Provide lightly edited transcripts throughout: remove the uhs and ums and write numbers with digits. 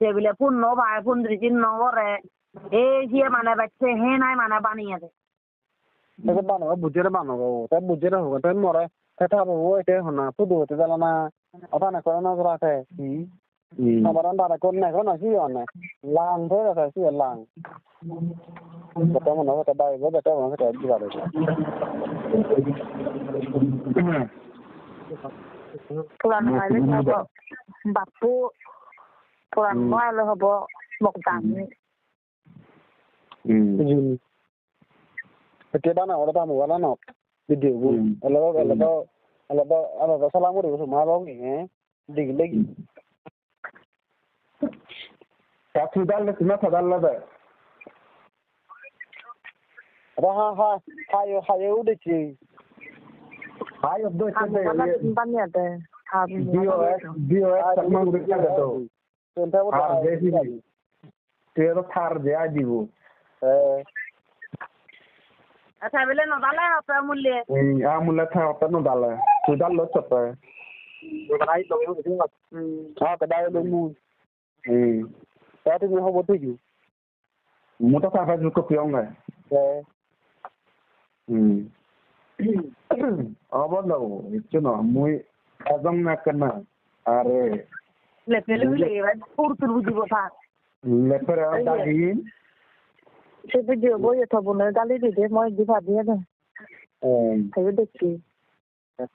টেবিলে ফোন ন ভাই ফোন দিছি ন করে এই যে মানে বাচ্চা হে নাই মানে বানিয়ে দে তাকে বানাবো বুঝে বানাবো তাই বুঝে হোক তাই মরে থাকবো এটা হনা শুধু হতে গেল না ওটা না করে নজর আছে আবার আমরা করে না কোনো কি অনে লাং ধরে আছে কি lung betul mana kata baik betul mana kata juga ada pulang balik habo bapu pulang balik habo mokdam kita na orang tamu orang nak video bu kalau salam murid semua orang ni dig lagi tapi dah le semua dah le dah hayo udah sih hayo udah sih banyak deh BOS sama udah ada tuh har jesi tuh thar dia jibu अच्छा बेले न डाला है पे मूल्य मूल्य था पे न डाला तू डाल लो सब पे कदाई लो हां कदाई लो मु ताते में हो बोते जी मोटा सा जो को पियोंगा अब लो इतना मुई आजम ना करना अरे लेपेले ले पुरतुर बुझी बोथा लेपर दागी से वीडियो बोये तो बोले डाली दे मैं दिखा दिया था thấy được gì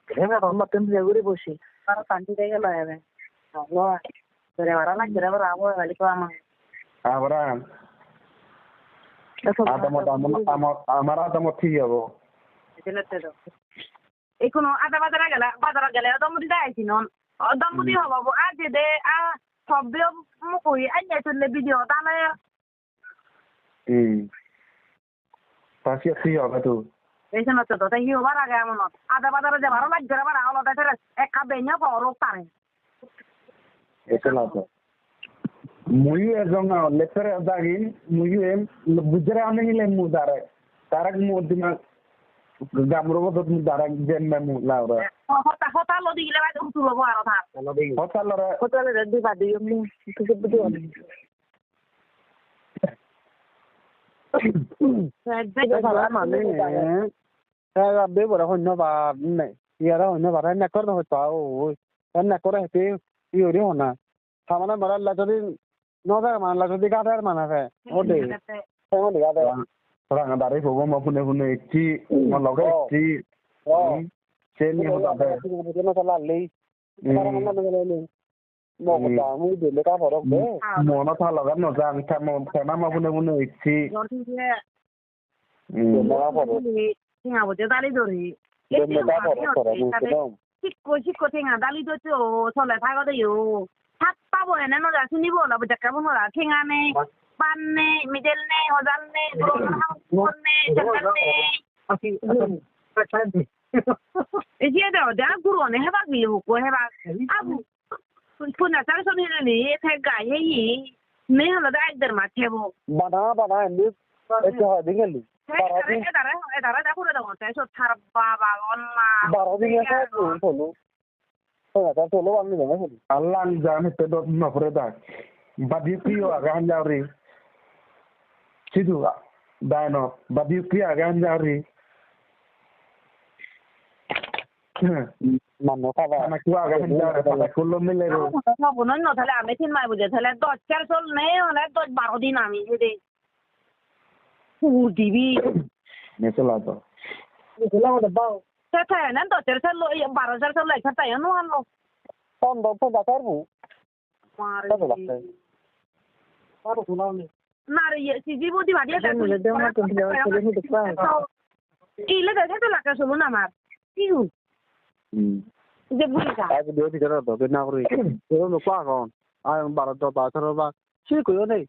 thế mà còn một tên người bossi para tanti dega la है no pero ahora la quiero ver agua de la cama ahora हमारा तो मत ही है वो चलते तो एकोनो आधा बाजार गले दमुदी जायছি নন দमुदी হবো আজ দে আ সবে মু কই আইয়া চলে ভিডিও তালে pasti sih apa tuh এই সময় তো তাই হবার আগে এমন আধা বাজারে যে ভালো লাগছে আবার আলাদা করে এক কাবেnya কো রোগ তারে এটা না তো মুই একজন লেকচার দাগি মুই এম বুঝরে আমি লে মু দারে তারাক মু দিনা গামরো বদ মু দারাক জেন মু লাউরা হতা লো দিলে বাই তুলো বো আর থা হতা লে রেডি বাদি আমি কিছু বুঝি salah mana saya be bora honno ba nei yara honno ba na kor no ta o na kor he yori hona samana mara la jodi no da man la jodi ka dar mana he o de o de ga da ora na dare ko mo phune phune chi mo loge chi che ni ho da de no sala le para na na le mo ko ta mu de le ka phorok de mo no tha logan no jang tha mo thema mo phune phune chi tingà bộ chơi đali rồi chích tingà đali rồi chứ sau này thay có đấy yêu thắt bao bộ này nó là suy nghĩ bộ là bộ chắc cái bộ là tingà này ban này middle này horizon này bottom này jungle này cái gì đó đã guru này hết bác gì của hết bác phụ nữ sao sao này thay cái gì này là đã được mà theo bộ bana ini itu dengan lu Edara dah pura dah orang tu tharba balon mah. Baru dia saya solo. Saya tak solo kami dah solo. Allah jangan itu dot na pura dah. Badi piyo agan jari. Sidu dah no. Badi piyo agan jari. Mana kata? Mana kau agan jari? Mana kulo milero? Mana bukan no thale ame tin mai buje thale dot char sol ne ona dot 12 din ami jede. Udibi Nesela to. Nesela udah bau. Saya tanya nanti cerita lo yang baru cerita lo yang tanya nuan lo. Pon bakar bu. Mari. Baru pulang ni. Nari si jibu di mana dia? Dia mah tu dia ni depan. Ile dah tu lah kan solo nama. Iu. Jibu ni kan. Aku dia tidak ada tu nak beri. Dia nak apa kan? Ayam baru tu baru bang. Sih kau ni.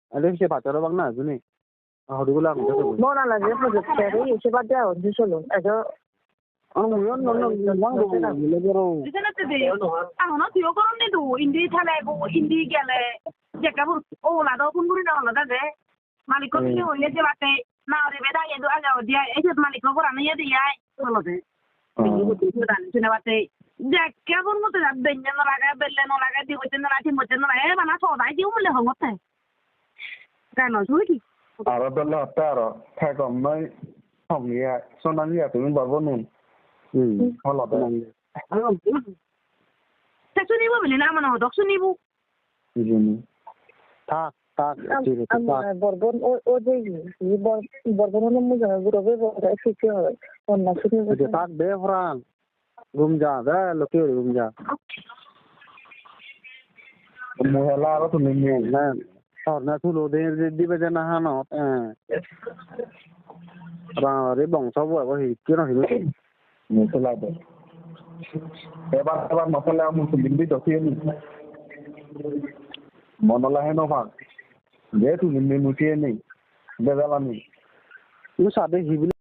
Ada siapa baru bang na tu ni. No, la gente pues pero yo se va de donde solo. Eso yo no Dicen este de no tío con ni tú indi thale bo indi gele je ka bu o la do pun buri na la de maliko ni o ye je bate na ore beda ye do aga dia e je maliko ko ran ye dia solo de ni ku tu dan sine bate Dekya pun mo tala benya no laga di ko na lati mo na mana so dai di mo le hongote. Kano suki. Aro bella taro tha kom mai hom ya sonan ya tu ba bonun. Hola ba. Ta suni bo bele na mana dok suni bo. Jini. Tak jini tak. Borbon o je ni borbon no mo jana guro be bo da siki hoy. Onna suni bo. Tak be horan. Gum ja da lo ke gum ja. Mo hela ro tu ni na. Na thu lo de di ba jana ha no. Ra re bong so bo ko hi ki no hi. Mo sala ba. Ebar masala mo subin bi to ni. Monola he no fa. Dia tu ni mu ni. Bedala ni. Lu sa de hi